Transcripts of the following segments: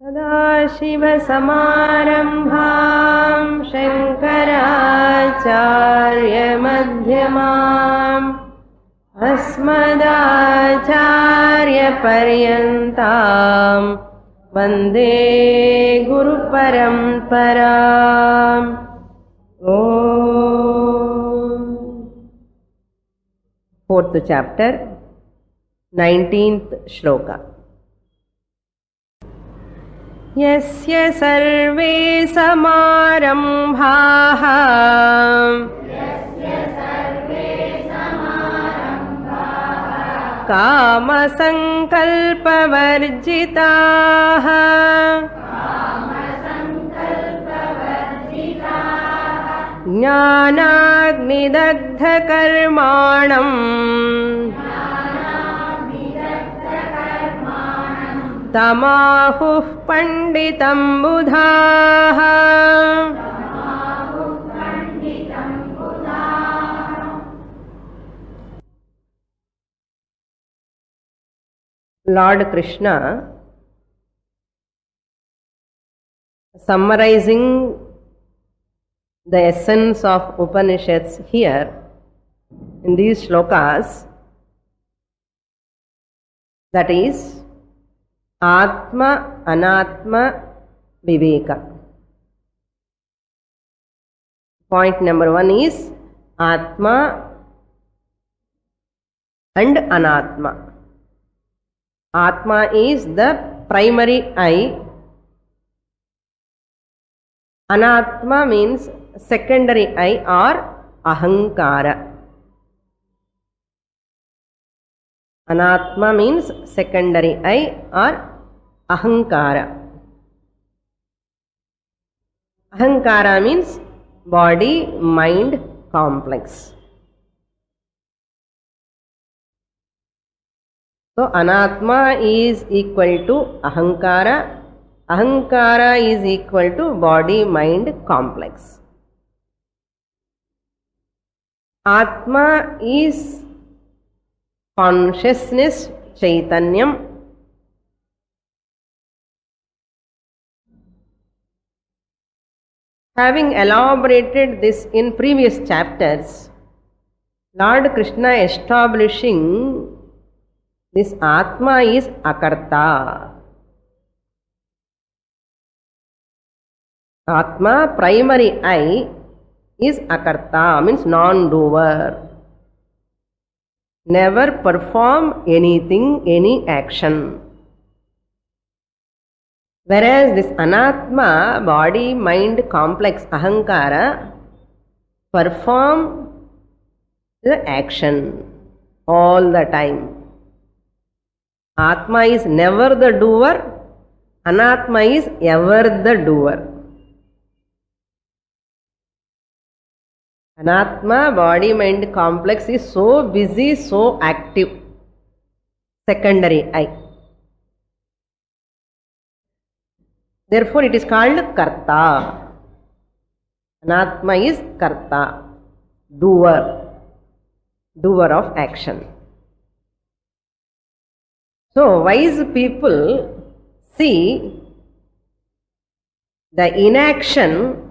सदाशिवसमारम्भां शङ्कराचार्यमध्यमाम् अस्मदाचार्यपर्यन्तां वन्दे गुरुपरम्पराम्। Fourth chapter, 19th shloka. यस्य सर्वे समारम्भाः कामसङ्कल्पवर्जिताः ज्ञानाग्निदग्धकर्माणम् तमाहुः पंडितं बुधाः। Lord Krishna summarizing the essence of Upanishads here in these shlokas, that is Atma Anatma Viveka. Point number 1 is Atma and Anatma. Atma is the primary I. Anatma means secondary I or Ahankara. Anatma means secondary I or Ahankara. Ahankara means body-mind complex. So, Anatma is equal to Ahankara. Ahankara is equal to body-mind complex. Atma is consciousness, Chaitanyam. Having elaborated this in previous chapters, Lord Krishna establishing this Atma is Akarta. Atma, primary I, is Akarta, means non-doer. Never perform anything, any action. Whereas this Anatma, body, mind, complex, Ahankara, perform the action all the time. Atma is never the doer, Anatma is ever the doer. Anatma, body, mind, complex is so busy, so active. Secondary I. Therefore, it is called Karta. Anatma is Karta, doer, doer of action. So, wise people see the inaction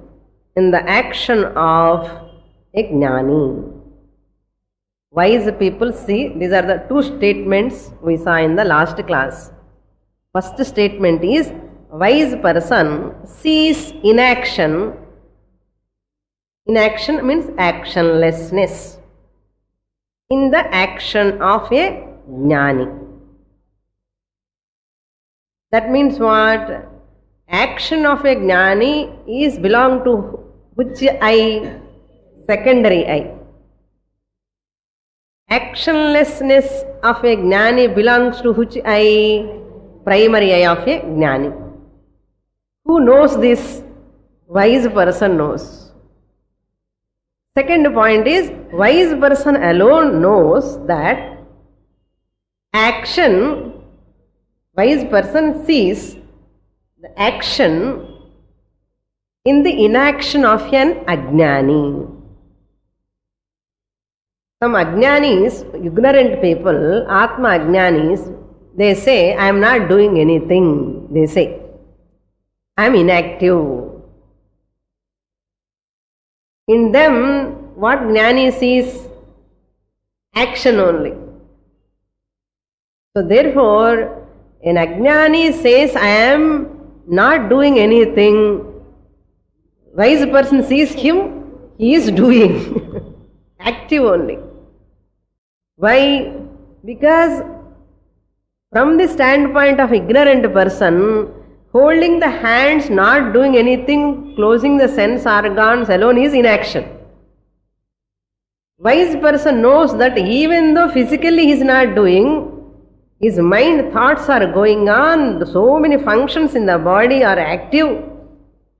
in the action of a Jnani. Wise people see, these are the two statements we saw in the last class. First statement is, wise person sees inaction. Inaction means actionlessness in the action of a Jnani. That means what? Action of a Jnani is belong to which I? Secondary I. Actionlessness of a Jnani belongs to which I? Primary I of a Jnani. Who knows this? Wise person knows. Second point is, wise person alone knows that action, wise person sees the action in the inaction of an Ajnani. Some Ajnanis, ignorant people, Atma Ajnanis, they say, I am not doing anything, they say. I am inactive. In them, what Jnani sees? Action only. So therefore, an Ajnani says, I am not doing anything. Wise person sees him, he is doing. Active only. Why? Because from the standpoint of ignorant person, holding the hands, not doing anything, closing the sense organs alone is inaction. Wise person knows that even though physically he is not doing, his mind thoughts are going on, so many functions in the body are active.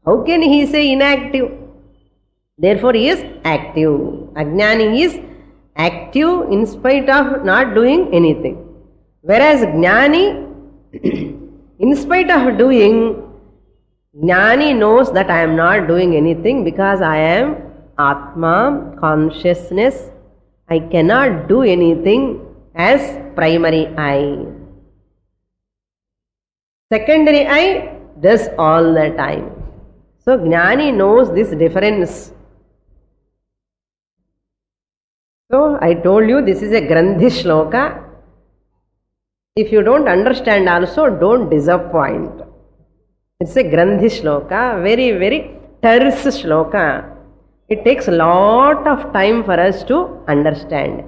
How can he say inactive? Therefore he is active. Ajnani is active in spite of not doing anything. Whereas Jnani, in spite of doing, Jnani knows that I am not doing anything because I am Atma, consciousness. I cannot do anything as primary I. Secondary I does all the time. So Jnani knows this difference. So I told you this is a Grandhi Shloka. If you don't understand also, don't disappoint. It's a Grandhi Shloka, very, very terse Shloka. It takes a lot of time for us to understand.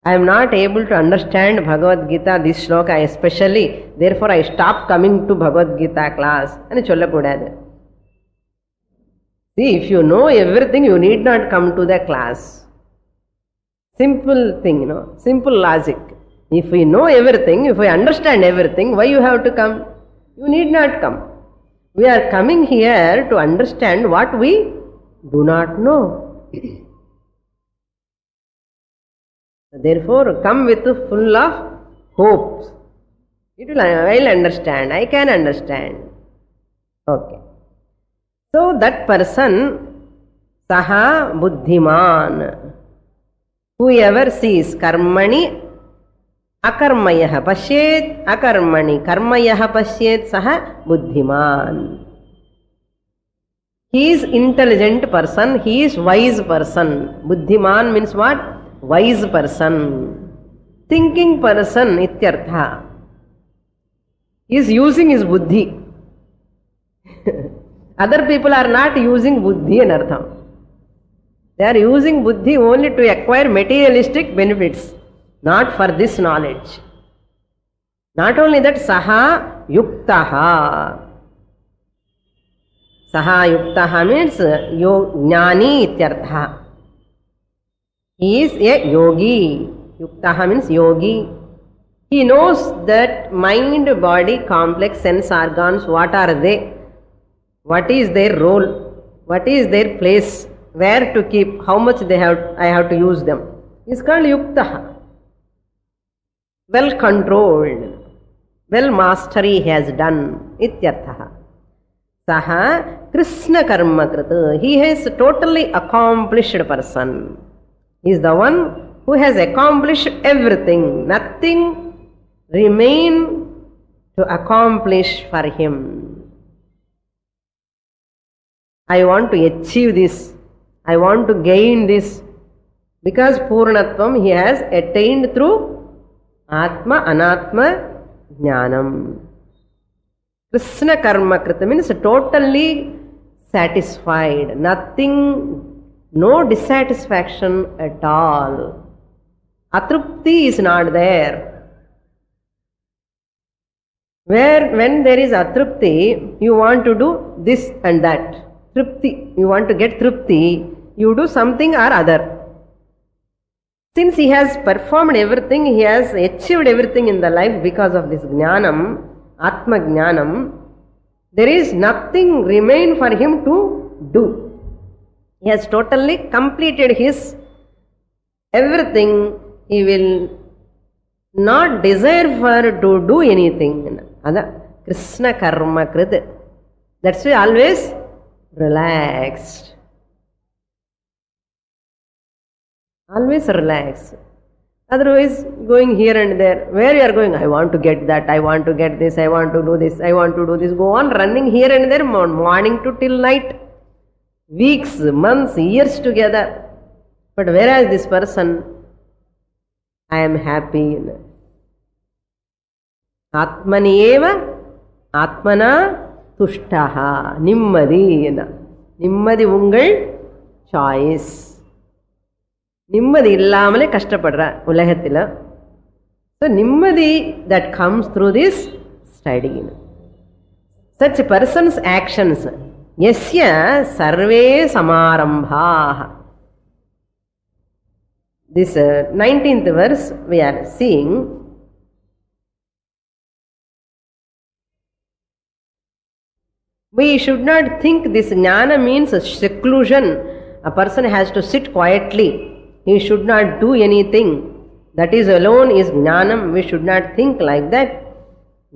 I am not able to understand Bhagavad Gita, this Shloka especially, therefore I stop coming to Bhagavad Gita class. See, if you know everything, you need not come to the class. Simple thing, simple logic. If we know everything, if we understand everything, why you have to come? You need not come. We are coming here to understand what we do not know. Therefore, come with full of hopes. I will understand. I can understand. Okay. So that person, Saha Buddhiman, whoever sees Karmani Akarmayah Pashyet, Akarmani Karmayah Pashyet, Saha Buddhiman. He is intelligent person, he is wise person. Buddhiman means what? Wise person. Thinking person, ityartha. He is using his buddhi. Other people are not using buddhi in artham. They are using buddhi only to acquire materialistic benefits, not for this knowledge. Not only that, saha yuktaha. Saha yuktaha means jnani ityartha. He is a yogi. Yuktaha means yogi. He knows that mind, body, complex, sense organs, what are they? What is their role? What is their place? Where to keep? How much I have to use them? It's called yuktaha. Well controlled. Well mastery he has done. Ityarthaha. Saha Krishna karma krita. He is a totally accomplished person. He is the one who has accomplished everything. Nothing remain to accomplish for him. I want to achieve this. I want to gain this. Because Purnatvam he has attained through Atma Anatma Jnanam. Krishna karma krita means totally satisfied. Nothing, no dissatisfaction at all. Atrupti is not there. When there is atrupti, you want to do this and that. Trupti, you want to get trupti, you do something or other. Since he has performed everything, he has achieved everything in the life because of this jnanam, Atma Jnanam, there is nothing remain for him to do. He has totally completed his everything. He will not desire for to do anything. Ada Krishna karma krita. That's why always relaxed. Always relaxed. Otherwise, going here and there. Where you are going? I want to get that, I want to get this, I want to do this, I want to do this. Go on running here and there, morning to till night. Weeks, months, years together. But whereas this person, I am happy. Atmanieva, Atmana Tushtaha. Nimmadi. Nimmadi ungal choice. நிம்மதி இல்லாமலே கஷ்டப்படுற உலகத்தில். So நிம்மதி that comes through this study. Such persons actions யஸ்ய சர்வே சமாரம்பாः. This 19th verse we are seeing. We should not think this jnana means seclusion. A person has to sit quietly. He should not do anything. That is alone is jnanam. We should not think like that.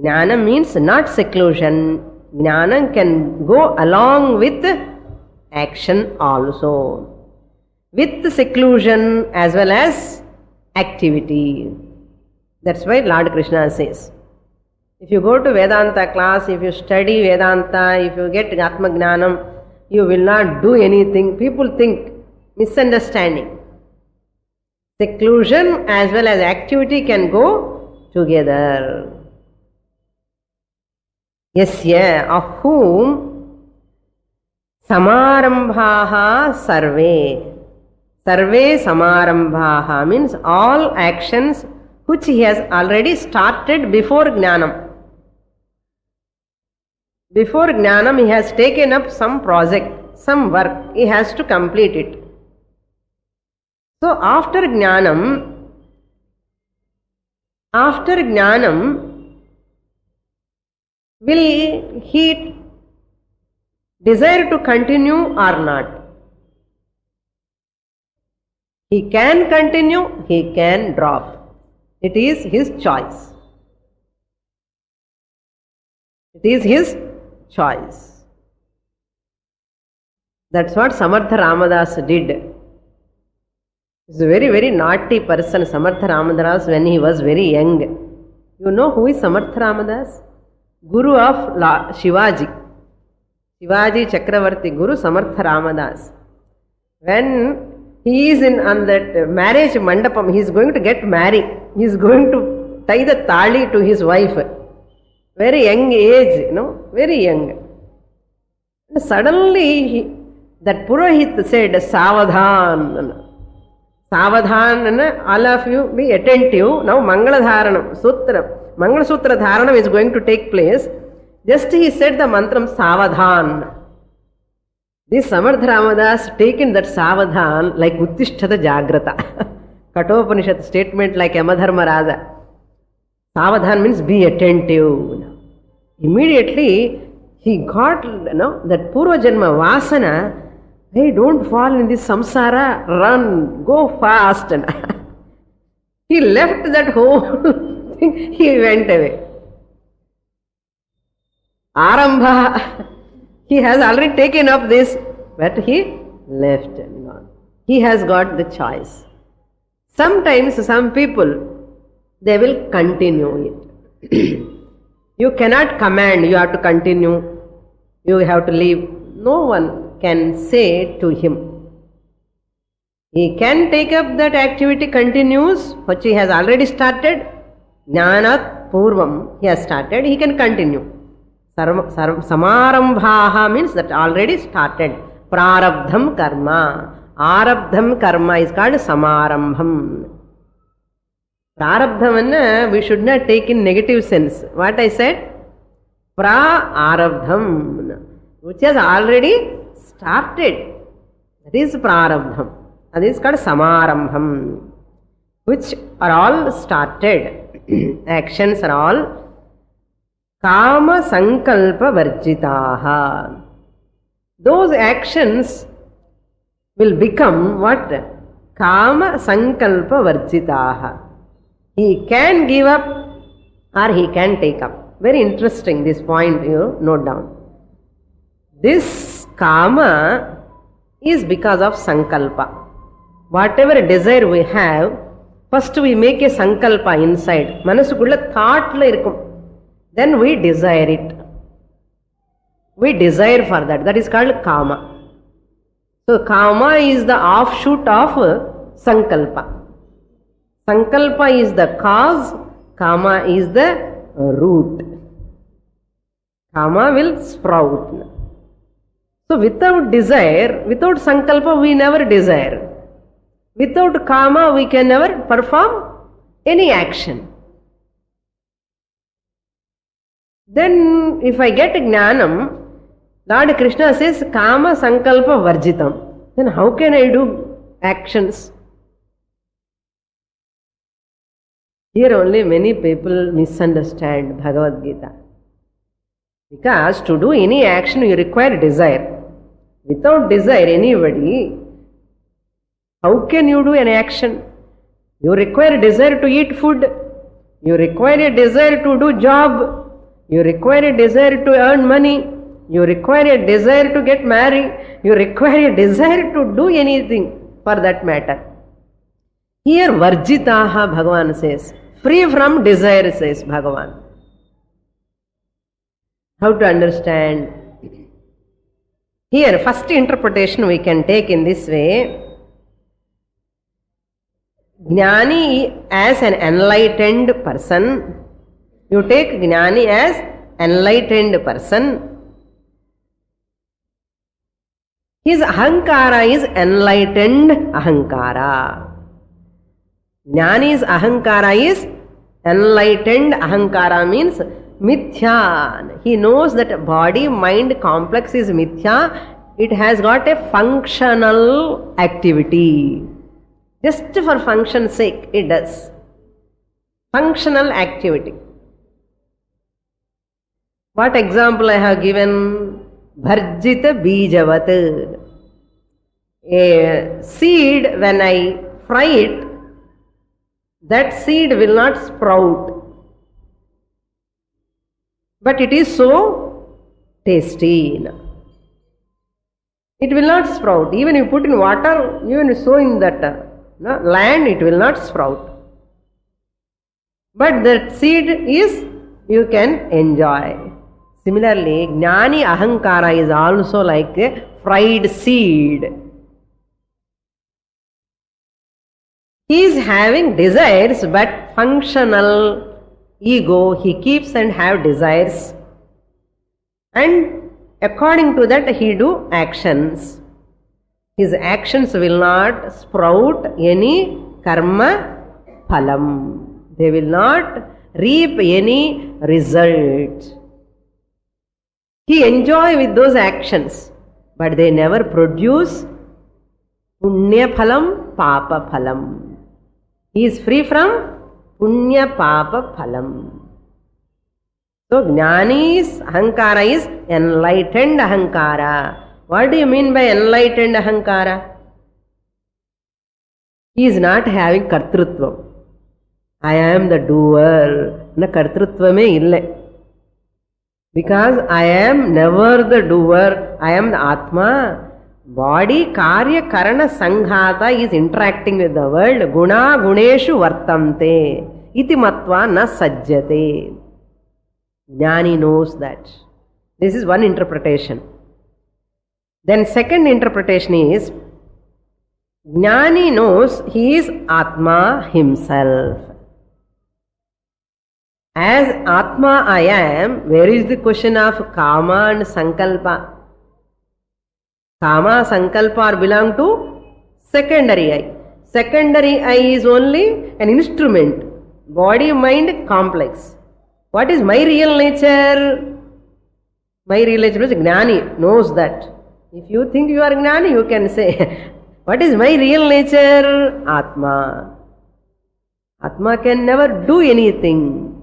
Jnanam means not seclusion. Jnanam can go along with action also. With seclusion as well as activity. That's why Lord Krishna says, if you go to Vedanta class, if you study Vedanta, if you get Atma Jnanam, you will not do anything. People think, misunderstanding. Seclusion as well as activity can go together. Yasya, of whom samarambhaha sarve. Sarve samarambhaha means all actions which he has already started before Jnanam. Before Jnanam, he has taken up some project, some work. He has to complete it. So after Jnanam, will he desire to continue or not? He can continue, he can drop. It is his choice. It is his choice. That's what Samartha Ramadas did. He's a very, very naughty person, Samartha Ramadas, when he was very young. You know who is Samartha Ramadas? Guru of Shivaji. Shivaji Chakravarti Guru Samartha Ramadas. When he is on that marriage mandapam, he is going to get married. He is going to tie the tali to his wife. Very young age, very young. And suddenly, that Purohit said, Savadhan. Savadhan, all of you be attentive. Now Mangaladharanam, Mangala Sutra Dharanam is going to take place. Just he said the mantram Savadhan. This Samartha Ramadas taken that Savadhan like Uttishtata Jagrata. Kathopanishad statement like Yamadharma Raja. Savadhan means be attentive. Immediately he got that Purva Janma Vasana. Hey, don't fall in this samsara, run, go fast. He left that whole thing, he went away. Arambha, he has already taken up this, but he left and gone. He has got the choice. Sometimes some people, they will continue it. You cannot command, you have to continue, you have to leave. No one can say to him. He can take up that activity, continues, which he has already started. Jnanat Purvam, he has started, he can continue. Samarambhaha means that already started. Prarabdham karma. Arabdham karma is called Samarambham. Prarabdham, we should not take in negative sense. What I said? Pra-arabdham, which has already started. That is Prarabdham. That is called Samarambham, which are all started. Actions are all Kama Sankalpa Varjitaha. Those actions will become what? Kama Sankalpa Varjitaha. He can give up or he can take up. Very interesting, this point you note down. This Kama is because of Sankalpa. Whatever desire we have, First we make a sankalpa inside. Manasukulla thought la irukum. Then we desire it. We desire for that. That is called kama. So kama is the offshoot of sankalpa. Sankalpa is the cause. Kama is the root. Kama will sprout. So without desire, without sankalpa, we never desire. Without kama, we can never perform any action. Then if I get jnanam, Lord Krishna says, kama sankalpa varjitam. Then how can I do actions? Here only many people misunderstand Bhagavad Gita. Because to do any action you require desire. Without desire, anybody, how can you do an action? You require desire to eat food. You require a desire to do job. You require a desire to earn money. You require a desire to get married. You require a desire to do anything for that matter. Here Varjitaha Bhagavan says, free from desire says Bhagavan. How to understand? Here first interpretation we can take in this way. Jnani as an enlightened person. You take Jnani as enlightened person. His ahankara is enlightened ahankara. Jnani's ahankara is enlightened ahankara, means mithya. He knows that body-mind complex is mithya. It has got a functional activity. Just for function's sake, it does. Functional activity. What example I have given? Bharjita bijavat. A seed, when I fry it, that seed will not sprout. But it is so tasty. It will not sprout. Even if you put in water, even if you sow in that land, it will not sprout. But that seed is, you can enjoy. Similarly, Jnani Ahankara is also like a fried seed. He is having desires, but functional ego, he keeps and have desires. And according to that, he do actions. His actions will not sprout any karma phalam. They will not reap any result. He enjoys with those actions, but they never produce punya phalam, papa phalam. He is free from punya papa phalam. So Jnani's ahankara is enlightened ahankara. What do you mean by enlightened ahankara? He is not having kartrutvam. I am the doer. Na kartrutvame ille. Because I am never the doer, I am the Atma. Body, karya, karana, sanghata is interacting with the world. Guna, guneshu vartante. Iti matva na sajjate. Jnani knows that. This is one interpretation. Then second interpretation is, Jnani knows he is Atma himself. As Atma I am, where is the question of Kama and Sankalpa? Kama, Sankalpa belong to secondary I. Secondary I is only an instrument. Body, mind, complex. What is my real nature? My real nature is Jnani, knows that. If you think you are Jnani, you can say, what is my real nature? Atma. Atma can never do anything.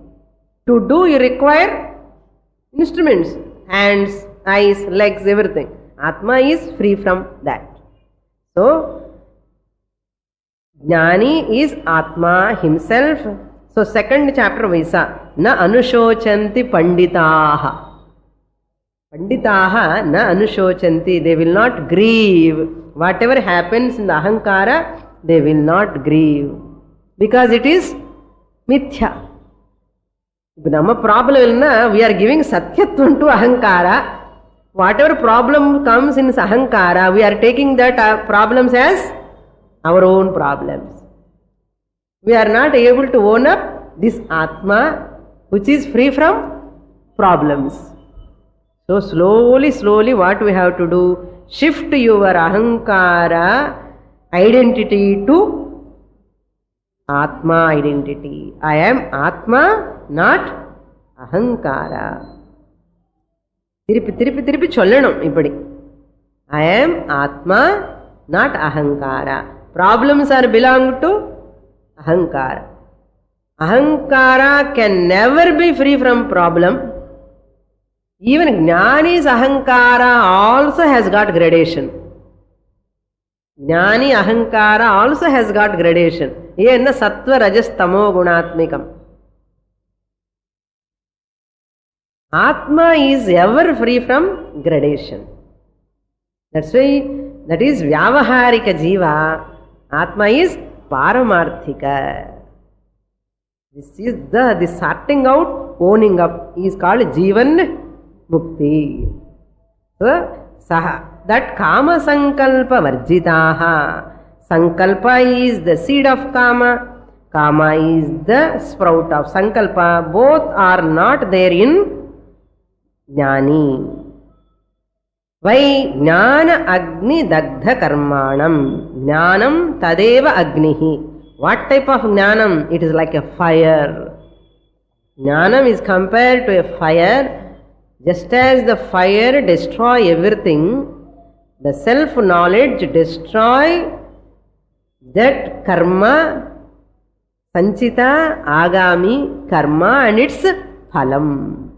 To do, you require instruments, hands, eyes, legs, everything. Atma is free from that. So, Jnani is Atma himself. So, second chapter Vaisa, na anushochanti panditaha. Panditaha na anushochanti. They will not grieve. Whatever happens in the ahankara, they will not grieve. because it is mithya. Nama problem we are giving satyatvam to ahankara. Whatever problem comes in ahankara, we are taking that problems as our own problems. We are not able to own up this Atma which is free from problems. So slowly what we have to do, shift your ahankara identity to Atma identity. I am Atma, not ahankara. Tiripi chollanam ippadi. I am Atma, not ahankara. Problems are belong to ahankara. Ahankara can never be free from problem. Even Jnani's ahankara also has got gradation. Jnani ahankara also has got gradation. Yenna sattva rajas tamo gunatmikam. Atma is ever free from gradation. That's why that is vyavaharika jiva. Atma is paramarthika. This is the sorting out, owning up is called Jivan Mukti. So, that kama sankalpa varjitaha. Sankalpa is the seed of kama. Kama is the sprout of sankalpa. Both are not there in Jnani. Why? Jnana agni dagdha karmanam. Jnanam tadeva agnihi. What type of jnanam? It is like a fire. Jnanam is compared to a fire. Just as the fire destroys everything, the self-knowledge destroys that karma, sanchita, agami, karma and its phalam.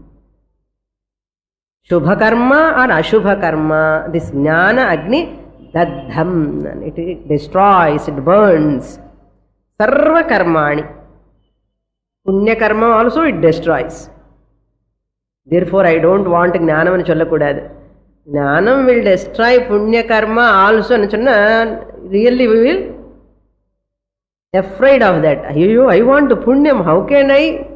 Shubha karma or ashubha karma, this jnana agni dagdham, it destroys, it burns. Sarva karmani. Punya karma also it destroys. Therefore, I don't want jnanam and chollakudadu. Jnanam will destroy punya karma also. Really we will afraid of that. I want punyam. How can I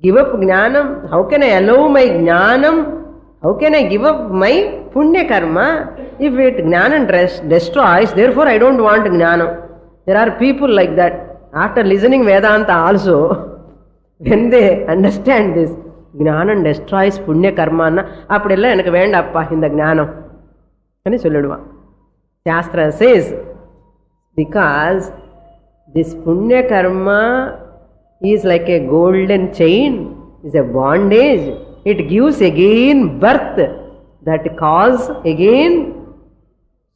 give up jnanam? How can I allow my jnanam? How can I give up my punya karma? If it jnana destroys, therefore I don't want jnanam. There are people like that. After listening Vedanta also, when they understand this, Jnanam destroys punya karma, appadella enakku vendappa inda jnanam ani solliduvan. Shastra says, because this punya karma is like a golden chain, is a bondage. It gives again birth, that cause again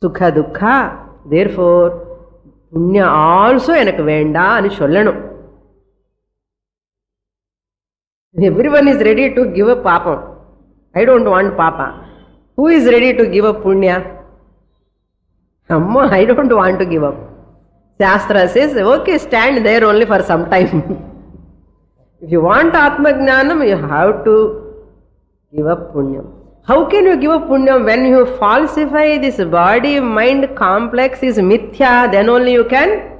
sukha dukkha. Therefore, punya also enakku venda ani sollanum. Everyone is ready to give up papa. I don't want papa. Who is ready to give up punya? Amma, I don't want to give up. Shastra says, okay, stand there only for some time. If you want Atma Jnanam, you have to give up punyam. How can you give up punyam? When you falsify this body-mind complex is mithya, then only you can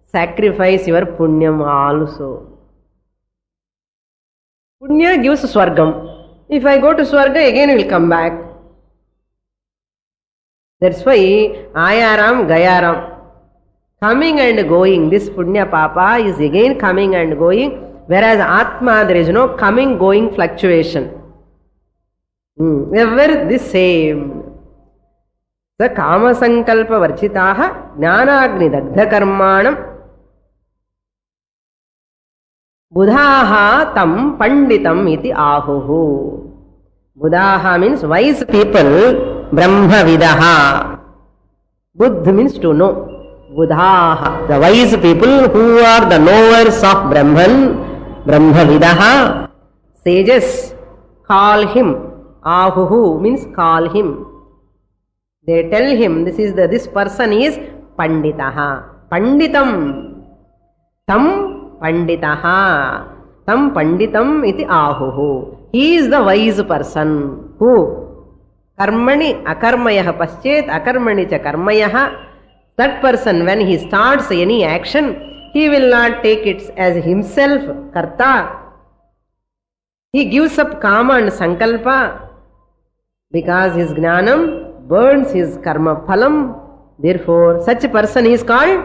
sacrifice your punyam also. Punya gives swargam. If I go to swarga, again I will come back. That's why ayaram, gayaram, coming and going. This punya papa is again coming and going, whereas Atma there is no coming going fluctuation. Ever the same. The kama sankalpa varchitaha jnanagni dagdha karmanam Buddhaha tam panditam iti ahuhu. Buddhaha means wise people, Brahma vidaha. Buddha means to know. Buddhaha, the wise people who are the knowers of Brahman, Brahma vidaha. Sages call him. Ahuhu means call him. They tell him this person is panditaha. Panditam. Tam Panditaha. Tam panditam iti ahuhu. He is the wise person. Who? Karmani akarmayah paschet akarmani cha karmayah. That person, when he starts any action, He will not take it as himself, karta. He gives up kama and sankalpa because his jnanam burns his karma phalam. Therefore, such a person is called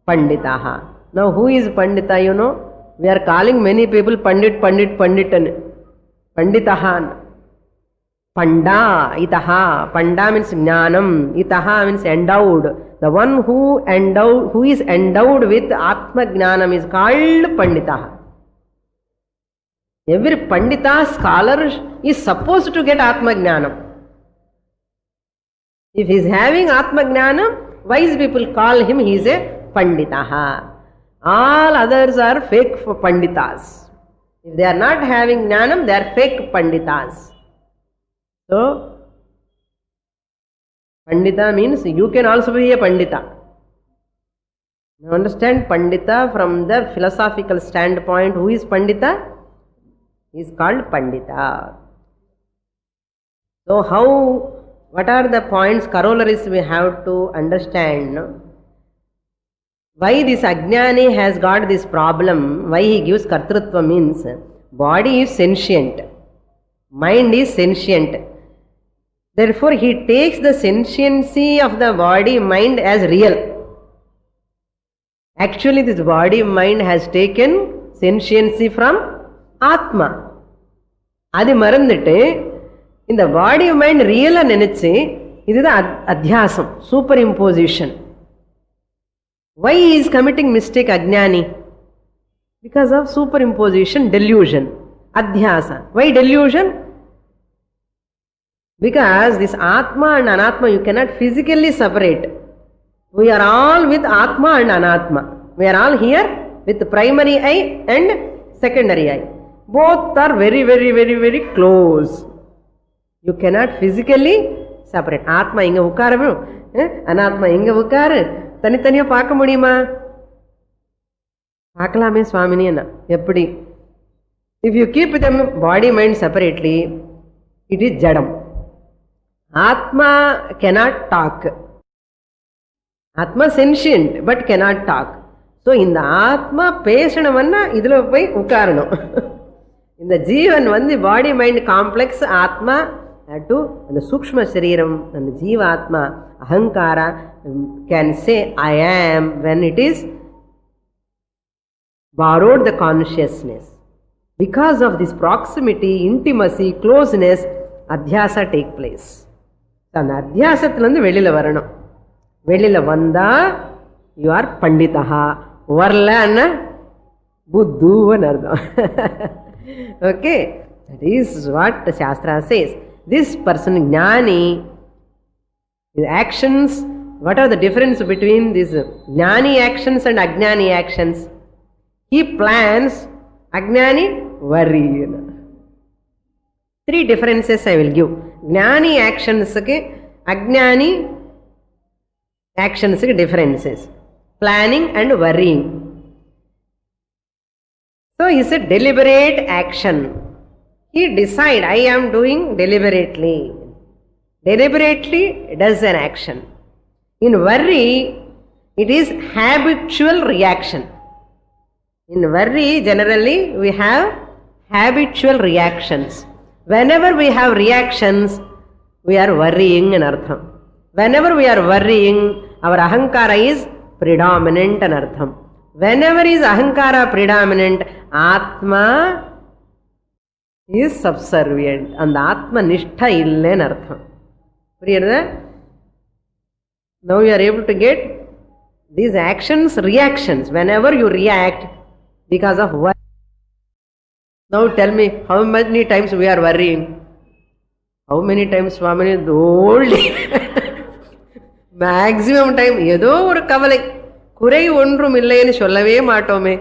Panditaha. Now, who is Pandita, you know? We are calling many people Pandit, Pandit, Panditan. Panditaha. Panda, Itaha. Panda means Jnanam. Itaha means endowed. The one who is endowed with Atma Jnanam is called Panditaha. Every Pandita scholar is supposed to get Atma Jnanam. If he is having Atma Jnanam, wise people call him, he is a Panditaha. All others are fake Panditas. If they are not having Jnanam, they are fake Panditas. So, Pandita means you can also be a Pandita. Now understand Pandita from the philosophical standpoint. Who is Pandita? He is called Pandita. So what are the points, corollaries we have to understand? Why this Ajnani has got this problem, why he gives Kartrutva means, body is sentient, mind is sentient. Therefore, he takes the sentiency of the body, mind as real. Actually, this body, mind has taken sentiency from Atma. அது மறந்துட்டு இந்த body mind ரியலா நினைச்சு இதுதான் அத்தியாசம், superimposition. Why he is committing mistake Ajnani? Because of superimposition, delusion, adhyasa. Why delusion? Because this Atma and Anatma you cannot physically separate. We are all with Atma and Anatma. We are all here with primary eye and secondary eye. Both are very, very, very, very close. You cannot physically separate. Atma inga ukkaru, Anatma inga ukkaru. தனித்தனியா பார்க்க முடியுமா? பார்க்கலாமே சுவாமினி என்ன எப்படி? If you keep them body mind separately, it is jadam. Atma cannot talk. Atma sentient but cannot talk. So இந்த ஆத்மா பேசணும்னா இதுல போய் உட்காரணும். இந்த ஜீவன் வந்து பாடி மைண்ட் காம்ப்ளெக்ஸ் ஆத்மா to and the Sukshma Shariram and the Jiva Atma, Ahankara can say I am when it is borrowed the consciousness. Because of this proximity, intimacy, closeness, Adhyasa take place. And Adhyasathilandi velila varanam. Velila vanda, you are Panditaha. Varla Buddhu anardha. Okay, that is what the Shastra says. This person, Jnani, his actions, what are the difference between these Jnani actions and Ajnani actions? He plans, Ajnani worry. Three differences I will give. Jnani actions, Ajnani actions differences. Planning and worrying. So it's a deliberate action. He decides, I am doing deliberately. Deliberately does an action. In worry, it is habitual reaction. In worry, generally, we have habitual reactions. Whenever we have reactions, we are worrying in artham. Whenever we are worrying, our ahankara is predominant in artham. Whenever is ahankara predominant, atma is subservient. And atma nishtha ille in artham. Now you are able to get these actions, reactions. Whenever you react because of what? Now tell me, how many times we are worrying? How many times, Swamini? The whole day. Maximum time. Yedo or kavalai. Kurai ondrum illai nu sollave maatome.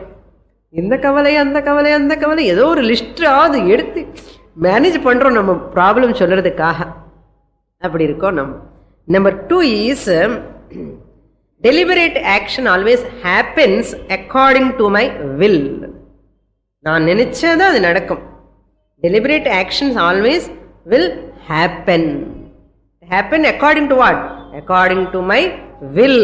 Inda kavalai, anda kavalai, anda kavalai. Yedo or list aadu eduthi manage pandrom நம்ம problem சொல்றதுக்காக. அப்படி இருக்கோம் நம்ம. Number 2 is deliberate action always happens according to my will. நான் நினைச்சதா அது நடக்கும். Deliberate actions always will happen. Happen according to what? According to my will.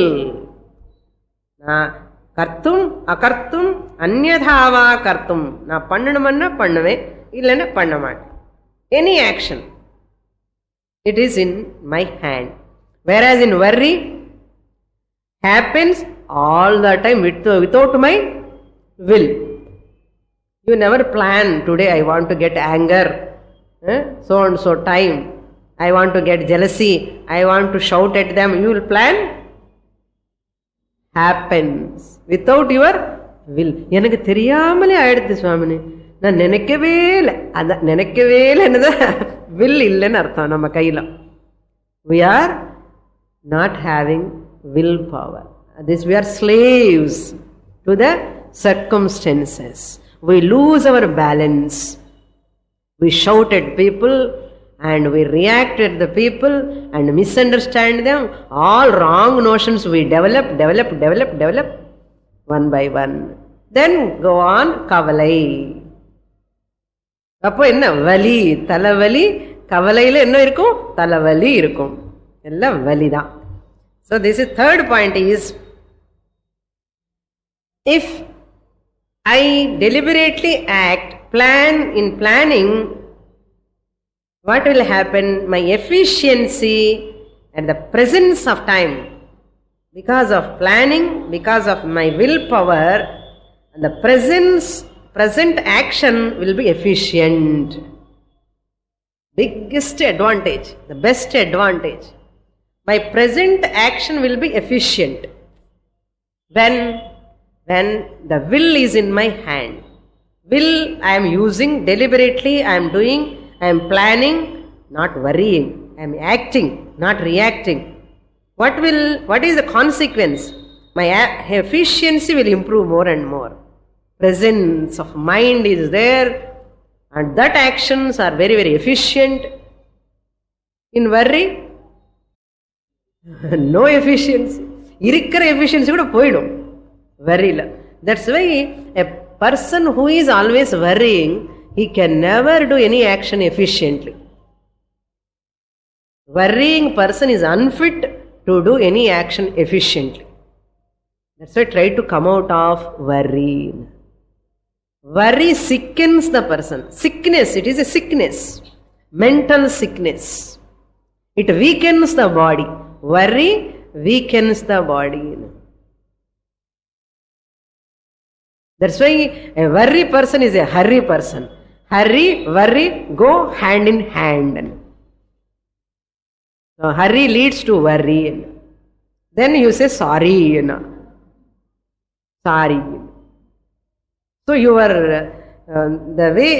நான் கர்த்தும் அகர்த்தும் அந்யதாவா கர்த்தும். நான் பண்ணணும்னா பண்ணுவேன், இல்லைன்னா பண்ண மாட்டேன். Any action, it is in my hand. Whereas in worry happens all the time without my will. You never plan, today I want to get anger, so and so time, I want to get jealousy, I want to shout at them. You will plan, happens without your will. எனக்கு தெரியாமலே ஆயிடுது சுவாமினி, நான் நினைக்கவே இல்லை. அதான் நினைக்கவே இல்லைன்னு will இல்லைன்னு அர்த்தம். நம்ம கையில் we are not having will power. This we are slaves to the circumstances. We lose our balance. We shout at people and we react at the people and misunderstand them. All wrong notions we develop one by one. Then go on kavalai. அப்போ என்ன வலி, தலைவலி. கவலையில் என்ன இருக்கும்? தலைவலி இருக்கும். எல்லாம் வலி தான். So this is third point is, if I deliberately act, plan in planning, what will happen? My efficiency at the presence of time, because of planning, because of my willpower, and the present action will be efficient. Biggest advantage, the best advantage. My present action will be efficient when the will is in my hand. Will I am using deliberately, I am doing, I am planning, not worrying. I am acting, not reacting. What is the consequence? My efficiency will improve more and more. Presence of mind is there, and that actions are very, very efficient. In worry, no efficiency. Irikra efficiency kuda poidum worry la. That's why a person who is always worrying, he can never do any action efficiently. Worrying person is unfit to do any action efficiently. That's why try to come out of worry. Worry sickens the person. Sickness, it is a sickness. Mental sickness. It weakens the body. Worry weakens the body. That's why a worry person is a hurry person. Hurry, worry go hand in hand. So hurry leads to worry. Then you say sorry. Sorry. So the way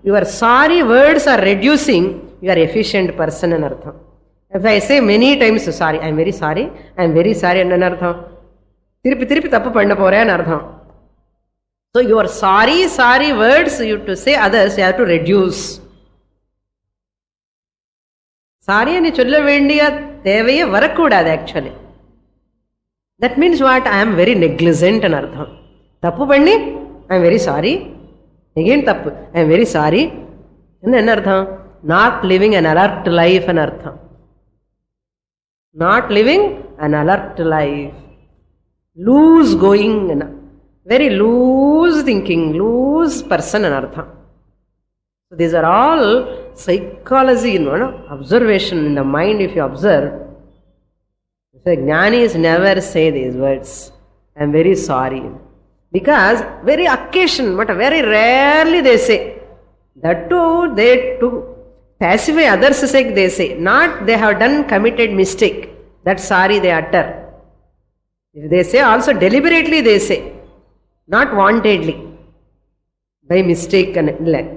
your sorry words are reducing, you are efficient person in artham. If I say many times sorry, I am very sorry, I am very sorry and artham, tirupi tappu panna poren artham. So your sorry words you to say others, you have to reduce. Sorry ani solla vendiya தேவையே வரக்கூடாது actually. That means what? I am very negligent and artham. Tappu panni, I am very sorry. Again tappu, I am very sorry. Enna artham? Not living an alert life and artham. Not living an alert life. Loose going, very loose thinking, loose person and artham. So these are all psychology, observation in the mind. If you observe, so Jnanis never say these words, I am very sorry. Because very occasion, but very rarely they say. That too, they to pacify others' sake they say. Not they have done committed mistake. That sorry they utter. If they say also deliberately they say. Not wantedly. By mistake and like.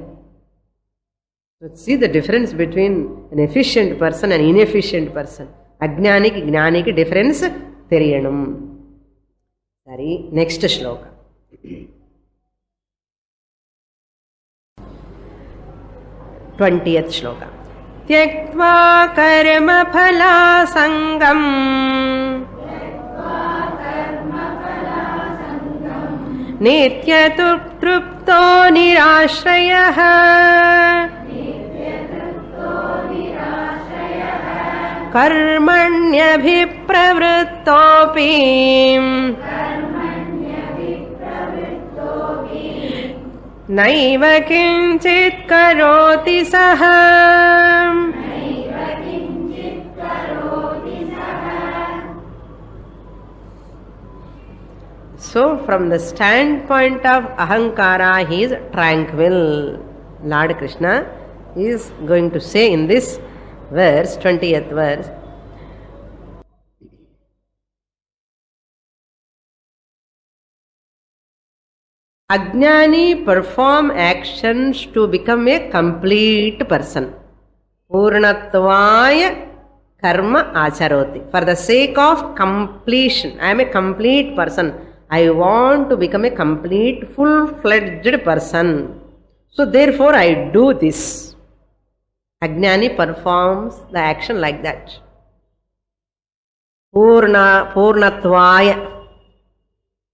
Let's see the difference between an efficient person and inefficient person. Ajnanik, Jnanik difference theriyanum. Sorry, next shloka. 20th shloka. Tyaktva karma phala sangam nitya trupto nirashrayah karmanyabhipravrittopi नैव किञ्चित् करोति सः. So from the standpoint of ahankara, he is tranquil. Lord Krishna is going to say in this verse, 20th verse, Ajnani perform actions to become a complete person. Purnatvaya karma acharoti. For the sake of completion, I am a complete person. I want to become a complete, full-fledged person. So therefore I do this. Ajnani performs the action like that. Purnatvaya.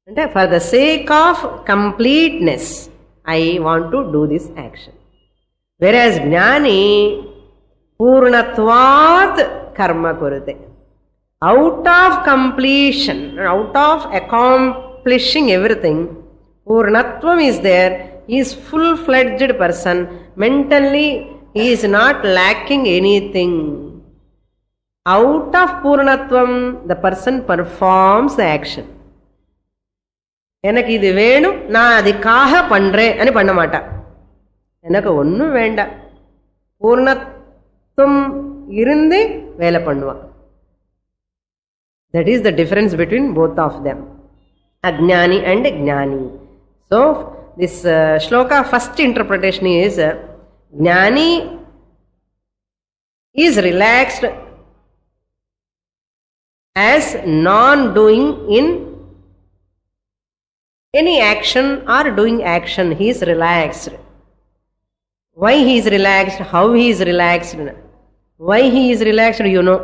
And for the sake of completeness, I want to do this action. Whereas Jnani, Purnatvat karma kurute. Out of completion, out of accomplishing everything, Purnatvam is there. He is full-fledged person. Mentally, he is not lacking anything. Out of Purnatvam, the person performs the action. எனக்கு இது வேணும், நான் அதுக்காக பண்றேன் అని பண்ண மாட்டா. எனக்கு ஒன்றும் வேண்டாம், பூர்ணத்துவம் இருந்து வேலை பண்ணுவா. That is the difference between both of them, Ajnani and Jnani. So this shloka first interpretation is Jnani is relaxed as non-doing in any action or doing action. He is relaxed. Why he is relaxed? How he is relaxed? Why he is relaxed, you know.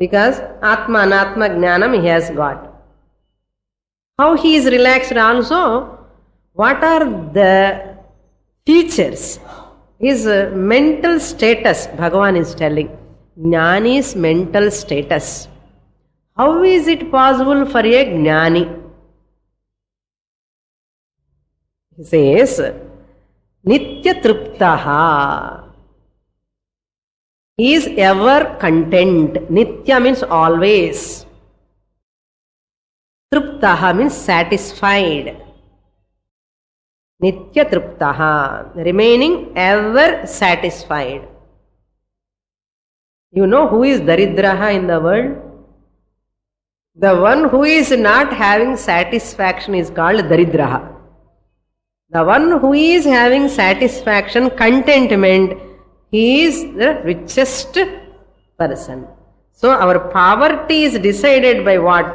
Because Atma Anatma Jnanam he has got. How he is relaxed also? What are the features? His mental status, Bhagavan is telling. Jnani's mental status. How is it possible for a Jnani? He says, Nitya Triptaha. He is ever content. Nitya means always. Triptaha means satisfied. Nitya Triptaha, remaining ever satisfied. You know who is Daridraha in the world? The one who is not having satisfaction is called Daridraha. The one who is having satisfaction, contentment, he is the richest person. So our poverty is decided by what?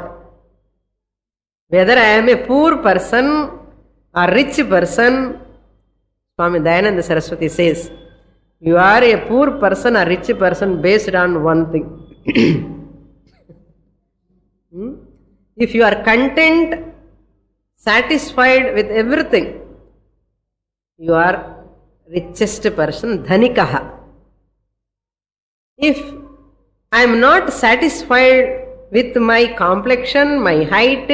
Whether I am a poor person or rich person. Swami Dayananda Saraswati says, you are a poor person or rich person based on one thing. If you are content, satisfied with everything, you are richest person, dhanikaha. If I am not satisfied with my complexion, my height,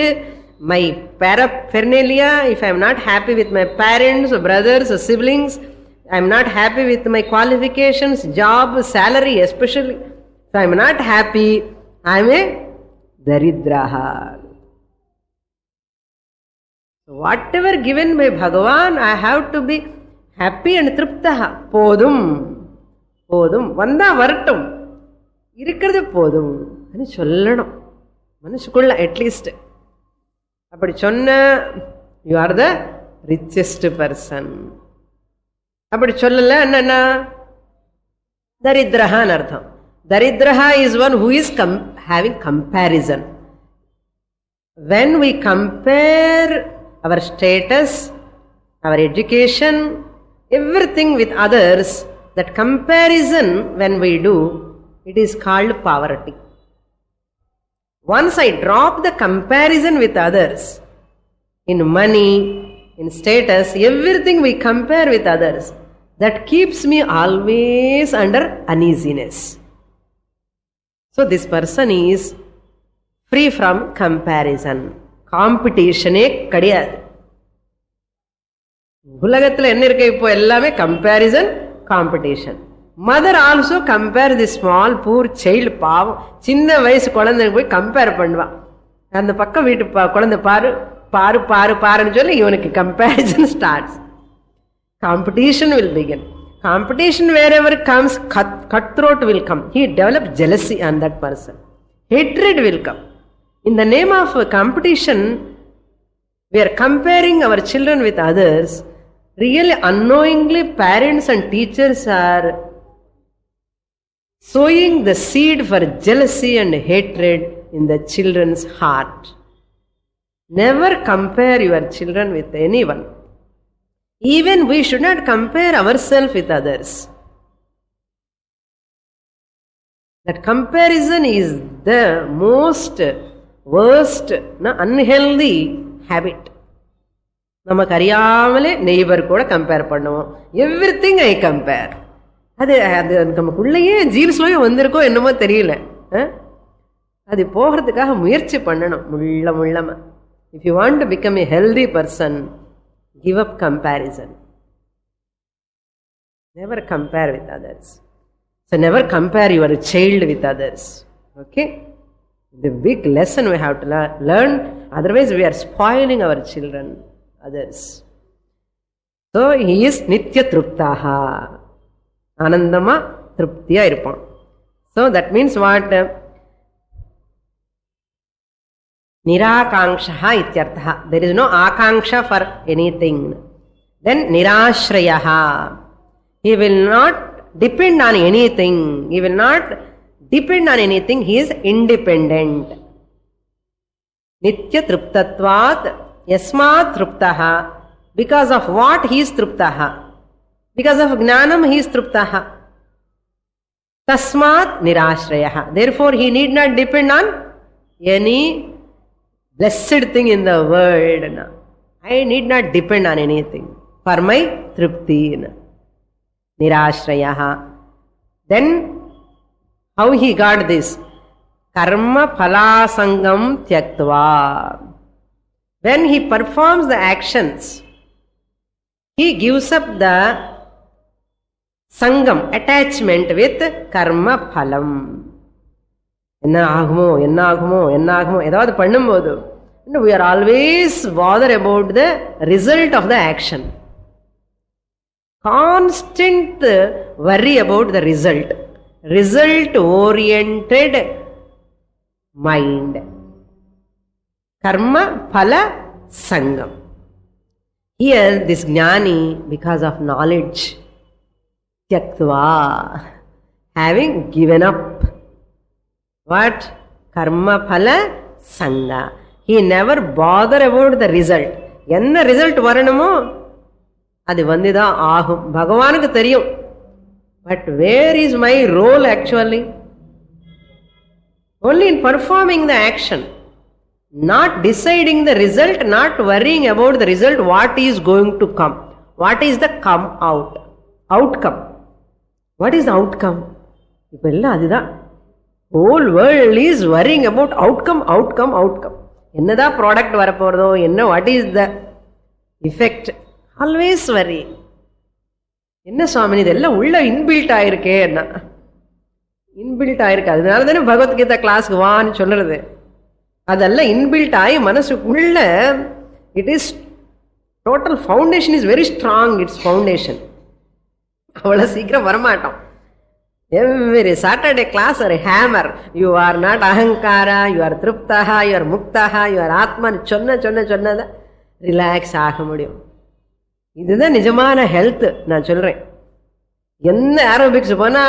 my paraphernalia, if I am not happy with my parents, brothers, siblings, I am not happy with my qualifications, job, salary especially, if I am not happy, I am a Daridraha. Whatever given by Bhagavan, I have to be happy and triptaha. Podum, podum, vanda vartum, irukkiradhu podum ani sollanum manasukulla at least. Appadi sonna you are the richest person. Appadi sollala enna Daridraha nu artham. Daridraha is one who is having comparison. When we compare our status, our education, everything with others, that comparison when we do, it is called poverty. Once I drop the comparison with others, in money, in status, everything we compare with others, that keeps me always under uneasiness. So this person is free from comparison. Competition கிடையாது. உலகத்துல என்ன இருக்கு இப்போ? எல்லாமே comparison, competition. Mother also compare the small poor child. பாவம், சின்ன வயசு குழந்தைக்கு போய் கம்பேர் பண்ணுவான். அந்த பக்கம் வீட்டு குழந்தை பாரு பாரு பாரு பாருன்னு சொல்லி இவனுக்கு comparison starts. Competition will begin. Competition wherever comes, cutthroat will come. He develops jealousy on that person. Hatred will come. In the name of competition, we are comparing our children with others. Really, unknowingly, parents and teachers are sowing the seed for jealousy and hatred in the children's heart. Never compare your children with anyone. Even we should not compare ourselves with others. That comparison is the most worst, unhealthy habit. நமக்கு அறியாமலே neighbour கூட compare பண்ணுவோம். Everything I compare. அது அது நமக்குள்ளேயே ஜீன்ஸ்லயே வந்திருக்கோ என்னமோ தெரியல. அது போகிறதுக்காக முயற்சி பண்ணணும் முள்ளமா. If you want to become a healthy person, give up comparison. Never compare with others. So never compare your child with others. Okay? The big lesson we have to learn. Otherwise we are spoiling our children, others. So he is nitya truptaha. Anandama truptiya iruppan. So that means what? Nirakangshaha ityartha. There is no akanksha for anything. Then nirashrayaha. He will not depend on anything. He will not depend on anything. He is independent. Nitya truptatvat yasmat truptaha. Because of what he is truptaha? Because of gnanam he is truptaha. Tasmat nirashrayaha. Therefore he need not depend on any blessed thing in the world. I need not depend on anything for my tripti. Nirashrayaha. Then how he got this? Karma phalasangam tyaktva. When he performs the actions, he gives up the sangam, attachment with karma phalam. என்ன ஆகுமோ என்ன ஆகுமோ என்ன ஆகுமோ ஏதாவது பண்ணும்போது we are always bothered about the result of the action. Constant worry about the result. Result oriented mind. Karma phala sangam. Here this jnani, because of knowledge, tyaktva, having given up. What? Karma phala sanga. He never bother about the result. என்ன result வரணுமோ அது வந்துதான் ஆகும். பகவானுக்கு தெரியும். But where is my role actually? only in performing the action, not deciding the result, not worrying about the result, what is going to come, what is the come out, outcome. What is the outcome? இப்ப எல்லாம் அதுதான். whole world is worrying about outcome, outcome, outcome. என்னதான் product வரப்போறதோ என்ன, what is the effect, always worry. என்ன சுவாமி இதெல்லாம் உள்ள inbuilt ஆயிருக்கே, என்ன inbuilt ஆயிருக்கு. அதனால தானே பகவத்கீதா கிளாஸ்க்கு வான்னு சொல்றது. அதெல்லாம் இன்பில்ட் ஆகி மனசுக்குள்ள it is total foundation is very strong. It's foundation அவ்வளோ சீக்கிரம் வரமாட்டோம். Every Saturday class or a hammer. You are not ahankara, you are truptaha, you are muktaha, you are atman. சொன்னதா ரிலாக்ஸ் ஆக முடியும். இதுதான் நிஜமான ஹெல்த். நான் சொல்றேன், என்ன ஏரோபிக்ஸ் போனா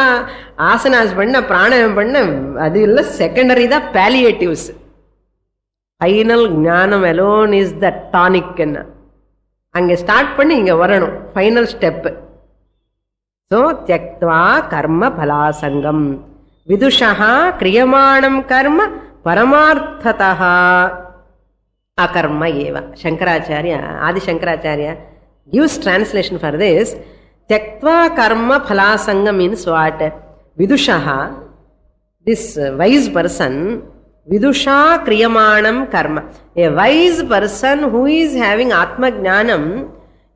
ஆசனாஸ் பண்ண பிராணாயம் பண்ண அது இல்லை, செகண்டரி தான் பாலியேட்டிவ்ஸ். ஃபைனல் ஞானம் அலோன் இஸ் த டானிக். என்ன அங்கே ஸ்டார்ட் பண்ணி இங்கே வரணும், final step. So, tyaktva karma phalasangam vidushaha kriyamanam karma paramarthataha akarma eva. Shankaracharya, Adi Shankaracharya gives translation for this. Tyaktva karma phalasangam means what? Vidushaha, this wise person, vidusha kriyamanam karma. A wise person who is having atma jnanam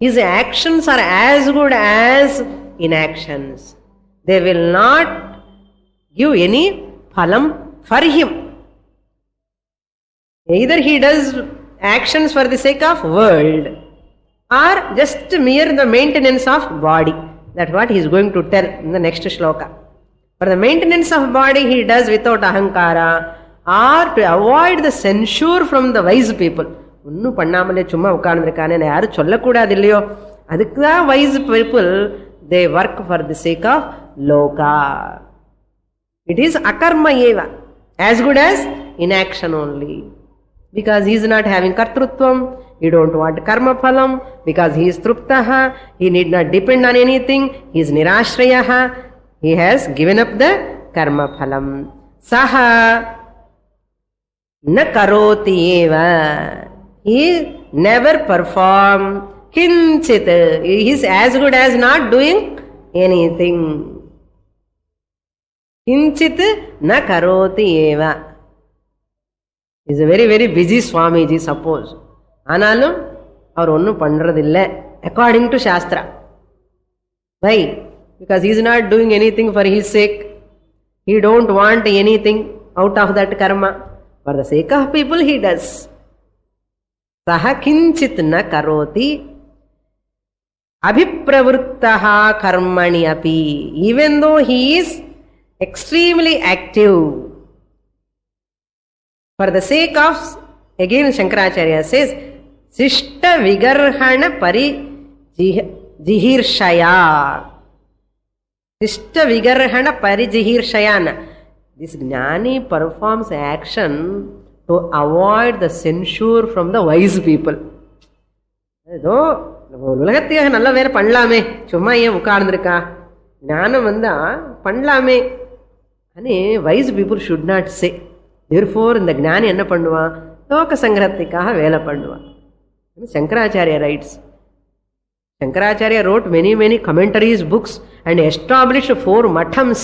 his actions are as good as inactions. They will not give any phalam for him. Either he does actions for the sake of world or just mere the maintenance of body. That's what he is going to tell in the next shloka. For the maintenance of body he does without ahankara, or to avoid the censure from the wise people. ஒன்னும் பண்ணாமலே சும்மா உட்கார்ந்துருக்கானே யாரும் சொல்லக்கூடாது இல்லையோ, அதுக்குதான் wise people, they work for the sake of loka. It is akarma eva, as good as inaction only. Because he is not having kartrutvam, he don't want karma phalam, because he is truptaha, he need not depend on anything, he is nirashrayaha, he has given up the karma phalam. Saha na karoti eva, he never perform kinchit, he is as good as not doing anything. Kinchit na karoti eva. He is a very very busy Swamiji, suppose. ஆனாலும் அவர் ஒன்றும் பண்றதில்லை according to Shastra. Why? Because he is not doing anything for his sake. He don't want anything out of that karma. For the sake of people he does. Saha kinchit na karoti abhipravruttaha karmani api. Even though he is extremely active, for the sake of, again Shankaracharya says, Sishta Vigarhana Pari Jihirshaya. Sishta Vigarhana Pari Jihirshayana. This Jnani performs action to avoid the censure from the wise people. உலகத்தையாக நல்ல வேலை பண்ணலாமே, சும்மா ஏன் உட்கார்ந்துருக்கா, ஞானம் வந்தா பண்ணலாமே. wise people should not say. Therefore, இந்த ஞானி என்ன பண்ணுவான், லோக சங்கிரகத்துக்காக வேலை பண்ணுவான். Shankaracharya writes. Shankaracharya wrote many commentaries, books, and established 4 mathams.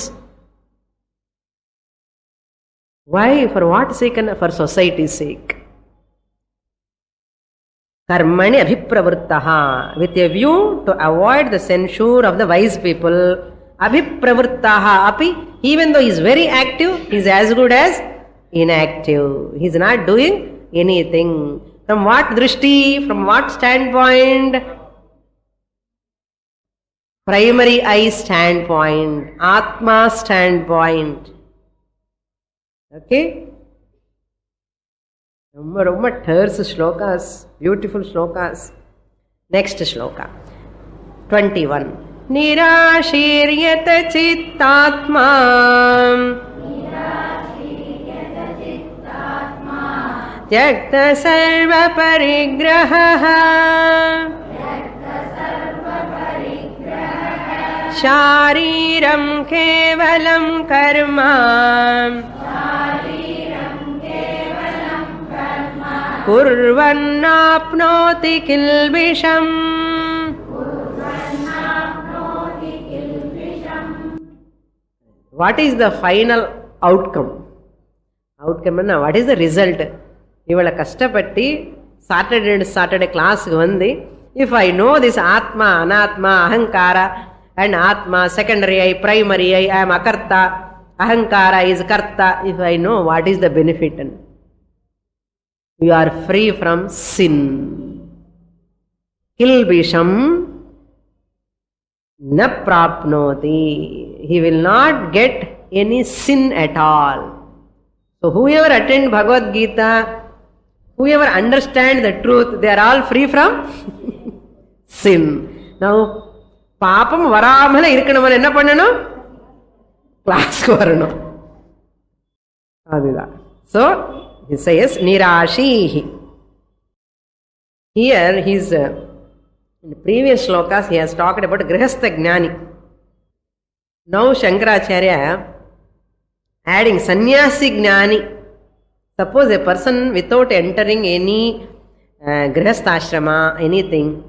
Why? For what sake? For society's sake. Karmani abhipravruttaha, with a view to avoid the censure of the wise people. Abhipravruttaha api, even though he is very active, he is as good as inactive. He is not doing anything. From what drishti? From what standpoint? Primary eye standpoint, Atma standpoint. Okay? Romma terse shlokas, beautiful shlokas. Next shloka, 21. Nirashiryata chittatma Tyakta sarva parigraha Shariram kevalam karma Kurvannapnoti kilbisham. What is the final outcome? Outcome na, what is the result? Ivala kastapatti Saturday class vandi, if I know this Atma, Anatma, Ahankara and Atma, secondary eye, primary eye, I am Akarta, Ahankara is Karta, if I know what is the benefit, you are free from sin. Kilbisham na prapnoti, he will not get any sin at all. So whoever attend Bhagavad Gita, whoever understand the truth, they are all free from sin. Now, papam varamala irukkanum enna pannanum? Class ku varanum. Adida. So he says nirashihi. Here he is in the previous shlokas he has talked about grihastha jnani. Now Shankaracharya adding sannyasi jnani. Suppose a person without entering any grihastha ashrama, anything,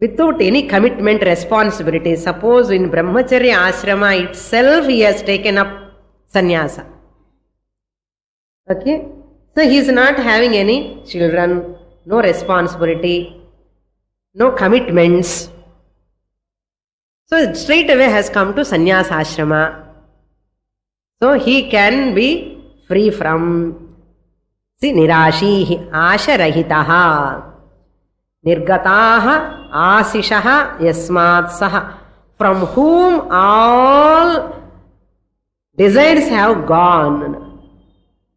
without any commitment, responsibility, suppose in brahmacharya ashrama itself he has taken up sannyasa. Okay? So he is not having any children, no responsibility. no commitments. So straight away has come to sannyasa ashrama. So he can be free from, see, nirashihi, asharahitaha, nirgataha, asishaha, yasmat saha, from whom all desires have gone.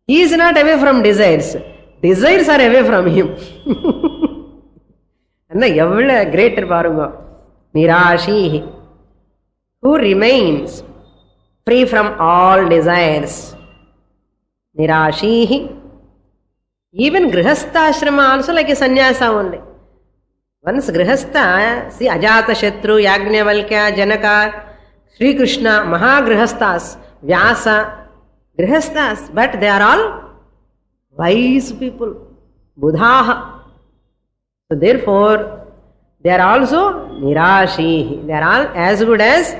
He is not away from desires. Desires are away from him. Evla greater parunga. Nirashihi, who remains free from all desires. Nirashihi. Even Grihastha ashrama also like a sannyasa only. Once Grihastha, see Ajata Shatru, Yagnavalkya, Janaka, Sri Krishna, Mahagrihasthas, Vyasa, Grihasthas, but they are all wise people, Buddhaha. So therefore, they are also Nirashihi. They are all as good as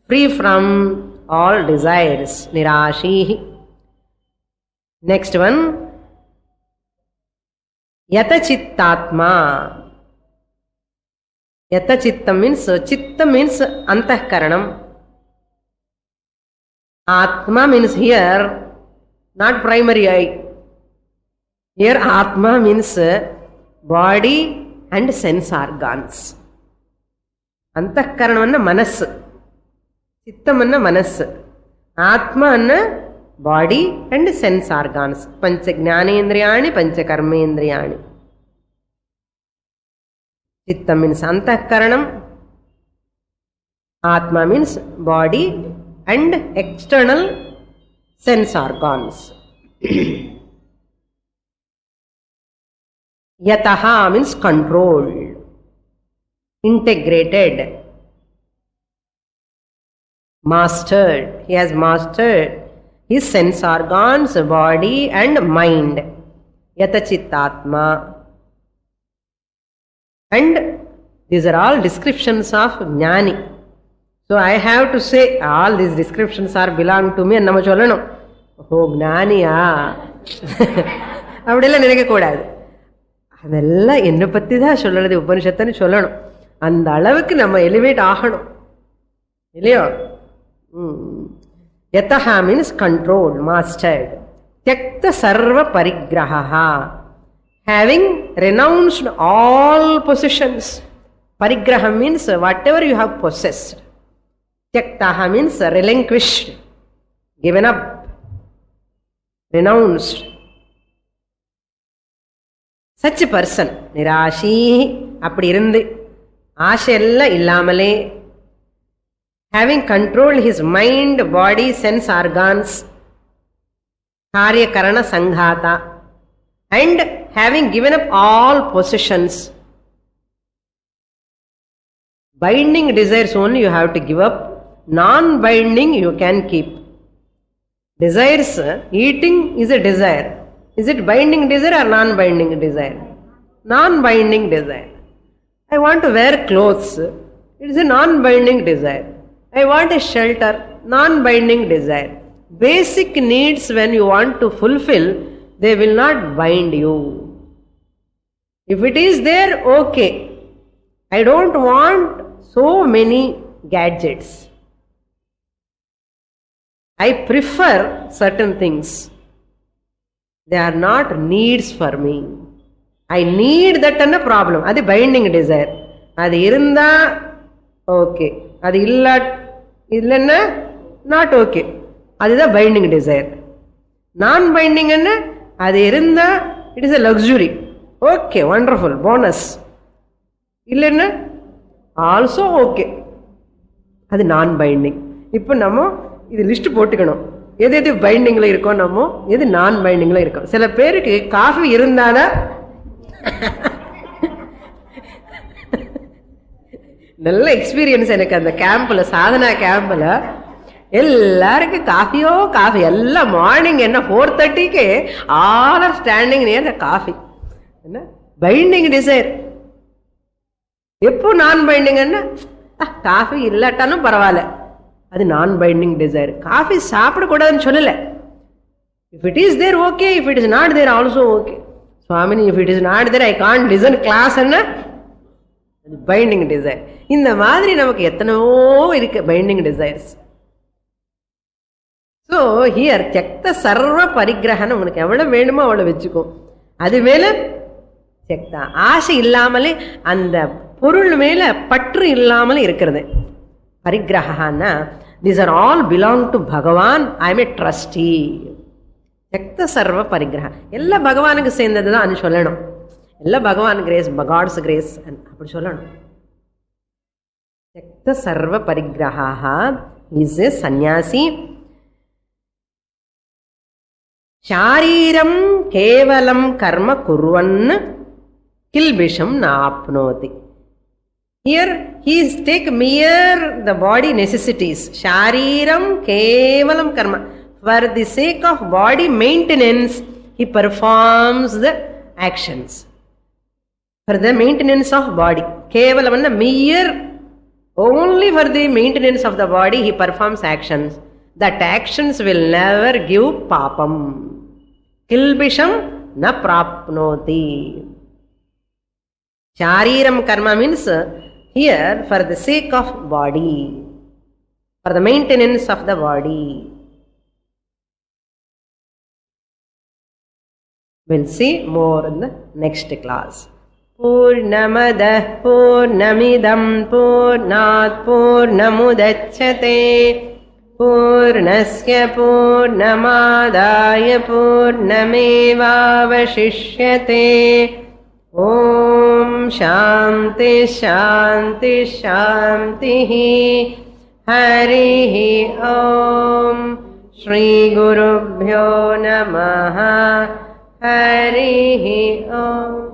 free from all desires. Nirashihi. Next one. Yatachittatma. Yatachittam means, chitta means antahkaranam. Atma means here, not primary eye. Here Atma means body and sense organs. Antahkaranam anna manas. Chittam anna manas. Atma anna body and sense organs. Pancha jnanendriyani, pancha karmendriyani. Chitta means antahkaranam. Atma means body and external sense organs. Yataha means controlled, integrated, mastered. He has mastered his sense organs, body and mind. Yatachittatma. And these are all descriptions of jnani. So I have to say all these descriptions are belong to me and nama sollano. Oh jnaniya. Avadella ninage kodadu. அதெல்லாம் என்னை பற்றி தான் சொல்லுறது உபனிஷத்துன்னு சொல்லணும். அந்த அளவுக்கு நம்ம elevate ஆகணும் இல்லையோ. யதஹா மீன்ஸ் கண்ட்ரோல், மாஸ்டர்ட். தியக்த சர்வ பரிகிரஹா, having renounced all possessions. Parigraham means whatever you have possessed. Tyaktaha means relinquished, given up, renounced. Such a person, Nirashi, அப்படி இருந்து ஆசை எல்லாம் இல்லாமலே, having controlled his mind, body, sense organs, karya karana sanghata, and having given up all possessions. Binding desires only you have to give up, non-binding you can keep. Desires, eating is a desire. Is it binding desire or non-binding desire? Non-binding desire. I want to wear clothes. It is a non-binding desire. I want a shelter. Non-binding desire. Basic needs when you want to fulfill, they will not bind you. If it is there, okay. I don't want so many gadgets. I prefer certain things. They are not needs for me. I need that and a problem. That's binding desire. That's irunda okay. That's illanna not okay. That's the binding desire. Non-binding anna that's irunda it is a luxury. Okay, wonderful, bonus. Illanna also okay. That's non-binding. இப்போ நம்ம இது list போட்டுக்கணும். எது எது பைண்டிங்ல இருக்கோ நம்ம, எது நான் பைண்டிங்ல இருக்கோம். சில பேருக்கு காஃபி இருந்தாதான் நல்ல எக்ஸ்பீரியன்ஸ் எனக்கு அந்த கேம்ப்ல, சாதனா கேம்ப்ல எல்லாருக்கும் காஃபியோ காஃபி. எல்லாம் மார்னிங் என்ன 4:30க்கு all are standing near the coffee. என்ன பைண்டிங் டிசைர். எப்போ நான் பைண்டிங் என்ன காஃபி இல்லாட்டாலும் பரவாயில்ல, அது நான் பைண்டிங் டிசைர். காஃபி சாப்பிடக்கூடாதுன்னு சொல்லல. If it is there okay, if it is not there also okay. Swamini, if it is not there, I can't listen class. Binding desire. இந்த மாதிரி நமக்கு எத்தனையோ இருக்கு பைண்டிங் டிசைர்ஸ். ஸோ ஹியர் தியக்த சர்வ பரிகிரகன்னு உனக்கு எவ்வளவு வேணுமோ அவ்வளவு வச்சுக்கோ. அது மேல தியக்தா ஆசை இல்லாமலே அந்த பொருள் மேல பற்று இல்லாமல் இருக்கிறது. பரிகிரகன்னா these are all belong to பகவான். I am a trustee. தியக்த சர்வ பரிகிரகம் எல்லாம் பகவானுக்கு சேர்ந்ததுதான் சொல்லணும். எல்லாம் பகவான் கிரேஸ், காட்ஸ் கிரேஸ் அப்படி சொல்லணும். தியக்த சர்வ பரிகிரஹா இஸ் எ சந்நியாசி. ஷாரீரம் கேவலம் கர்ம குர்வன் கில்பிஷம் நாப்னோதி. Here he is take mere the body necessities. Shariram kevalam karma. For the sake of body maintenance, he performs the actions. For the maintenance of body. Kevalam is mere, only for the maintenance of the body he performs actions. That actions will never give papam. Kilbisham na prapnoti. Shariram karma means here for the sake of body, for the maintenance of the body. We'll see more in the next class. Purnamadah Purnamidam Purnat Purnamudachyate Purnasya Purnamadaya Purnamevavashishyate. Om Shanti Shanti Shanti. Harihi Om. Shri Gurubhyo Namaha. Harihi Om.